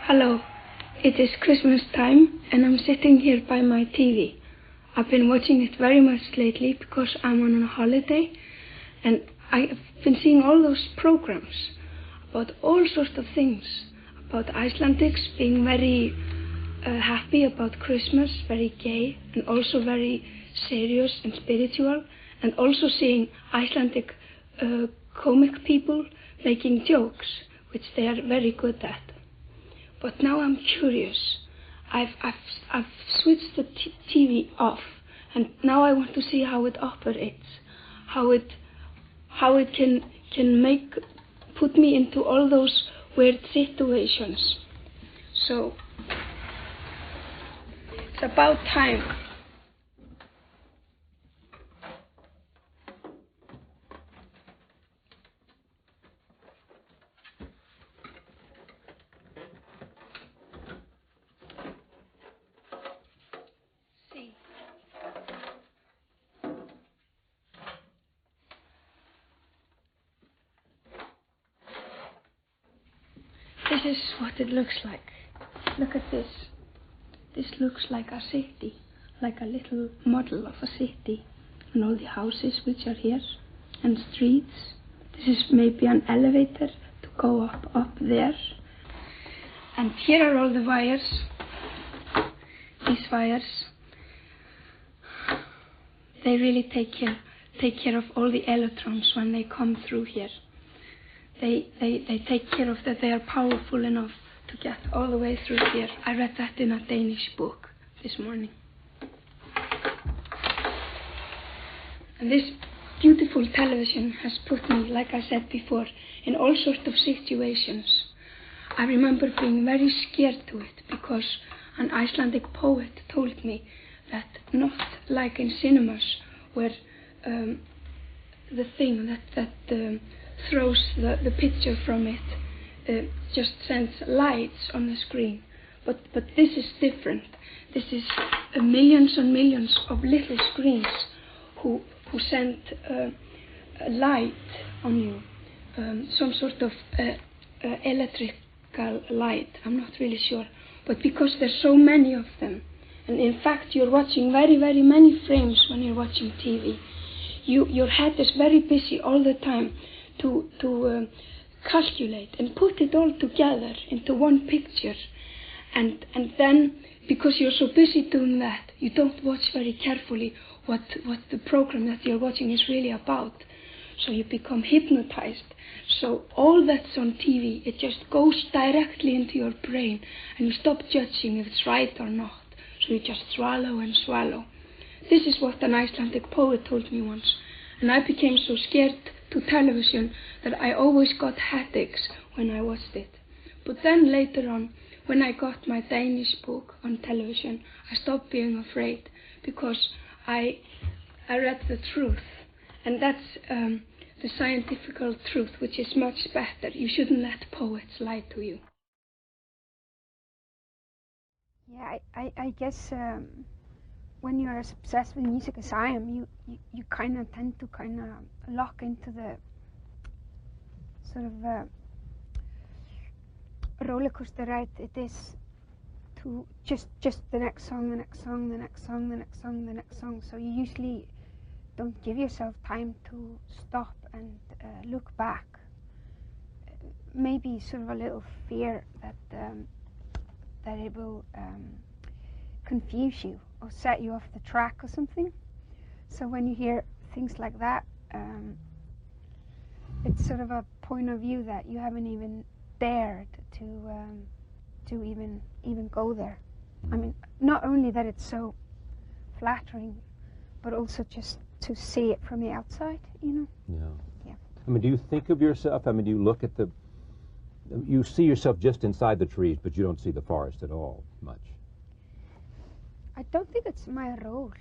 Hello, it is Christmas time and I'm sitting here by my TV. I've been watching it very much lately because I'm on a holiday and I've been seeing all those programs about all sorts of things, about Icelandics being very happy about Christmas, very gay and also very serious and spiritual, and also seeing Icelandic comic people making jokes, which they are very good at. But now I'm curious. I've switched the TV off, and now I want to see how it operates, how it can put me into all those weird situations. So it's about time. This is what it looks like. Look at this. This looks like a city, like a little model of a city, and all the houses which are here, and streets. This is maybe an elevator to go up there. And here are all the wires. These wires, they really take care of all the electrons when they come through here. They take care of that. They are powerful enough to get all the way through here. I read that in a Danish book this morning. And this beautiful television has put me, like I said before, in all sorts of situations. I remember being very scared to it because an Icelandic poet told me that not like in cinemas where the thing that throws the picture from it just sends lights on the screen. But this is different. This is millions and millions of little screens who send a light on you, some sort of electrical light. I'm not really sure. But because there's so many of them, and in fact you're watching very, very many frames when you're watching TV, your head is very busy all the time to calculate and put it all together into one picture, and then because you're so busy doing that, you don't watch very carefully what the program that you're watching is really about. So you become hypnotized. So all that's on TV, it just goes directly into your brain, and you stop judging if it's right or not. So you just swallow and swallow. This is what an Icelandic poet told me once, and I became so scared to television that I always got headaches when I watched it. But then later on, when I got my Danish book on television, I stopped being afraid because I read the truth, and that's the scientific truth, which is much better. You shouldn't let poets lie to you. Yeah, I guess when you're as obsessed with music as I am, you kind of tend to kind of lock into the sort of roller coaster ride it is to just the next song, the next song, the next song, the next song, the next song. So you usually don't give yourself time to stop and look back. Maybe sort of a little fear that it will confuse you or set you off the track or something. So when you hear things like that, it's sort of a point of view that you haven't even dared to even go there. I mean, not only that it's so flattering, but also just to see it from the outside, you know? Yeah. I mean, do you think of yourself, I mean, do you look at you see yourself just inside the trees, but you don't see the forest at all much? I don't think it's my role.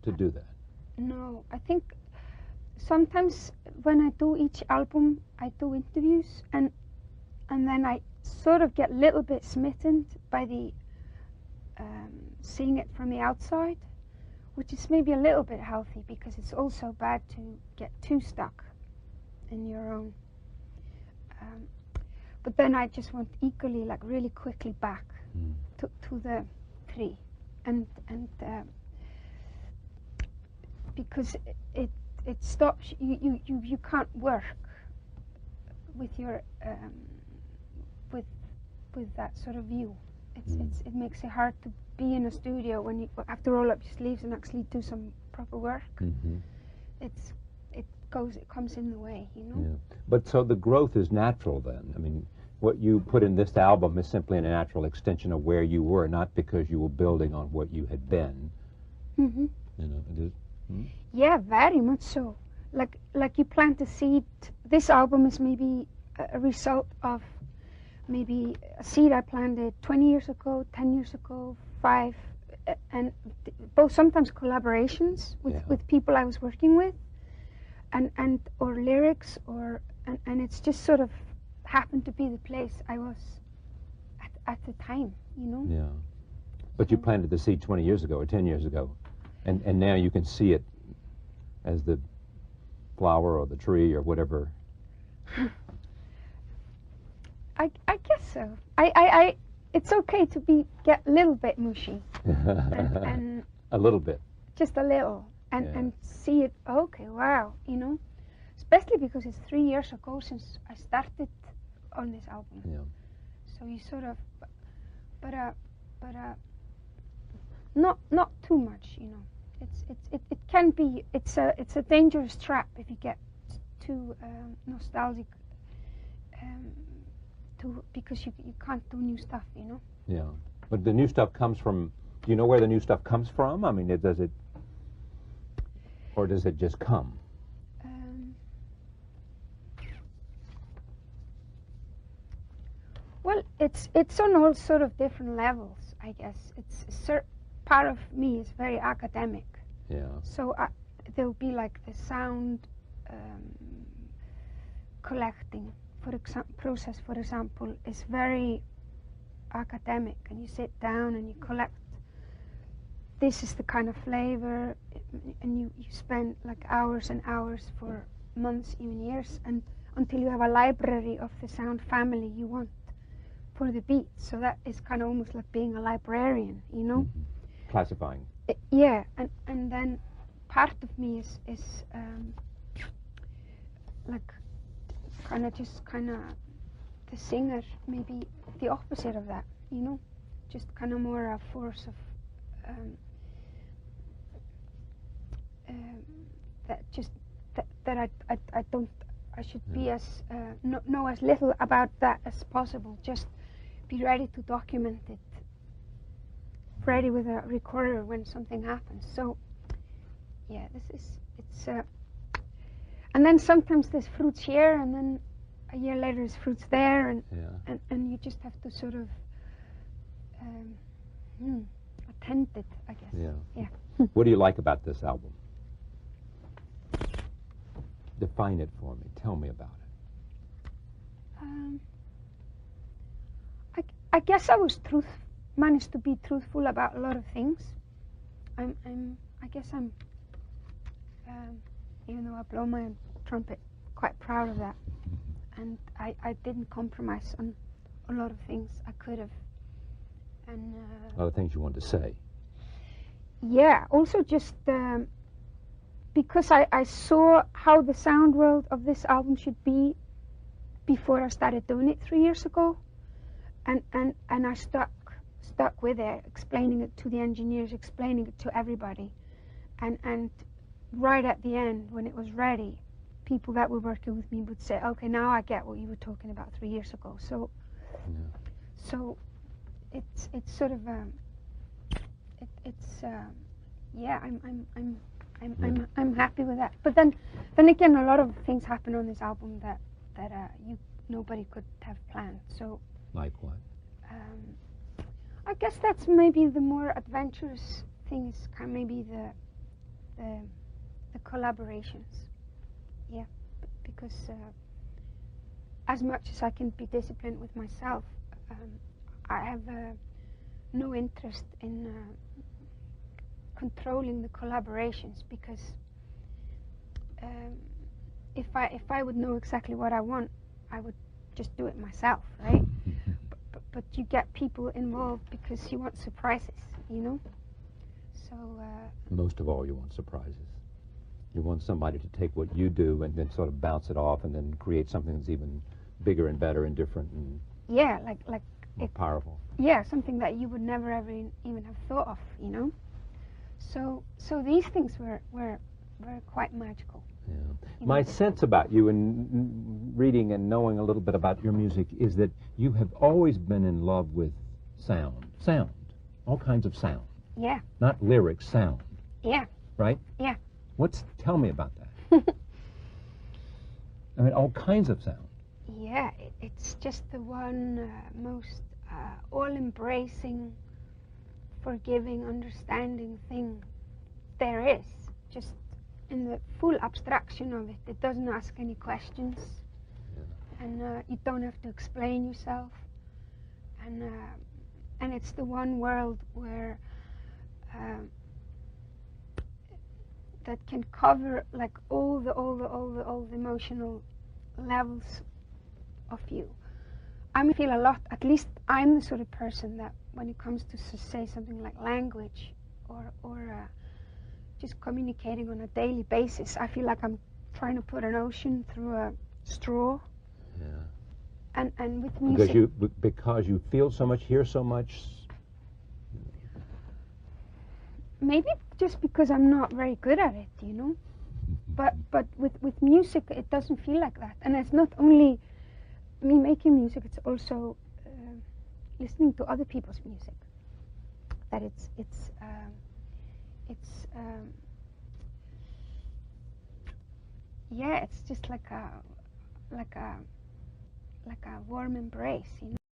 To do that? No, I think sometimes when I do each album, I do interviews, and then I sort of get a little bit smitten by the seeing it from the outside, which is maybe a little bit healthy because it's also bad to get too stuck in your own. But then I just went equally, like really quickly back to the 3, and because it stops you can't work with your with that sort of view. It makes it hard to be in a studio when you have to roll up your sleeves and actually do some proper work. It comes in the way, you know. Yeah. But so the growth is natural then. I mean, what you put in this album is simply a natural extension of where you were, not because you were building on what you had been. You know, it is. Yeah, very much so. Like you plant a seed. This album is maybe a result of maybe a seed I planted 20 years ago, 10 years ago, 5, and both sometimes collaborations with people I was working with, and or lyrics, and it's just sort of happened to be the place I was at the time, you know. Yeah. But you planted the seed 20 years ago or 10 years ago, and now you can see it as the flower or the tree or whatever. I guess so. I it's okay to get a little bit mushy, and a little bit, just a little, and see it. Okay, wow, you know, especially because it's 3 years ago since I started on this album. Yeah. So you sort of, but not too much, you know. It can be. It's a dangerous trap if you get too nostalgic. Because you can't do new stuff, you know. Yeah, but the new stuff comes from. Do you know where the new stuff comes from? I mean, does it, or does it just come? Well, it's on all sort of different levels, I guess. Part of me is very academic. Yeah. So there'll be like the sound collecting. Process, for example, is very academic, and you sit down and you collect. This is the kind of flavor, and you spend like hours and hours for months, even years, and until you have a library of the sound family you want for the beat. So that is kind of almost like being a librarian, you know. Classifying. Yeah, and then part of me is like kind of the singer, maybe the opposite of that, you know, just kind of more a force of I should be as know as little about that as possible, just be ready to document it, ready with a recorder when something happens. So yeah, it's and then sometimes there's fruits here, and then a year later there's fruits there, and you just have to sort of attend it, I guess. Yeah. What do you like about this album? Define it for me. Tell me about it. I guess I managed to be truthful about a lot of things. I guess I'm even though I blow my own trumpet, quite proud of that. And I didn't compromise on a lot of things I could have. And a lot of things you wanted to say. Yeah, also just because I saw how the sound world of this album should be before I started doing it 3 years ago, and I stuck with it, explaining it to the engineers, explaining it to everybody, and right at the end when it was ready, people that were working with me would say, okay, now I get what you were talking about 3 years ago. So it's sort of yeah, I'm happy with that. But then again, a lot of things happen on this album that nobody could have planned. So like what? I guess that's maybe the more adventurous thing is kind of maybe the collaborations. Yeah, because as much as I can be disciplined with myself, I have no interest in controlling the collaborations, because if I would know exactly what I want, I would just do it myself, right? But you get people involved because you want surprises, you know. So most of all, you want surprises. You want somebody to take what you do and then sort of bounce it off and then create something that's even bigger and better and different and yeah, like more powerful. Yeah, something that you would never ever even have thought of, you know. So these things were quite magical. Yeah. My sense about you and reading and knowing a little bit about your music is that you have always been in love with sound, all kinds of sound. Yeah. Not lyrics, sound. Yeah. Right? Yeah. Tell me about that. I mean, all kinds of sound. Yeah, it's just the one most all-embracing, forgiving, understanding thing there is. Just in the full abstraction of it. It doesn't ask any questions. Yeah. And you don't have to explain yourself. And it's the one world where that can cover like all the emotional levels of you. I feel a lot, at least I'm the sort of person that when it comes to say something like language or just communicating on a daily basis, I feel like I'm trying to put an ocean through a straw. Yeah. And with music, because you feel so much, hear so much. Maybe just because I'm not very good at it, you know. But with music, it doesn't feel like that. And it's not only me making music; it's also listening to other people's music. That it's yeah, it's just like a warm embrace, you know.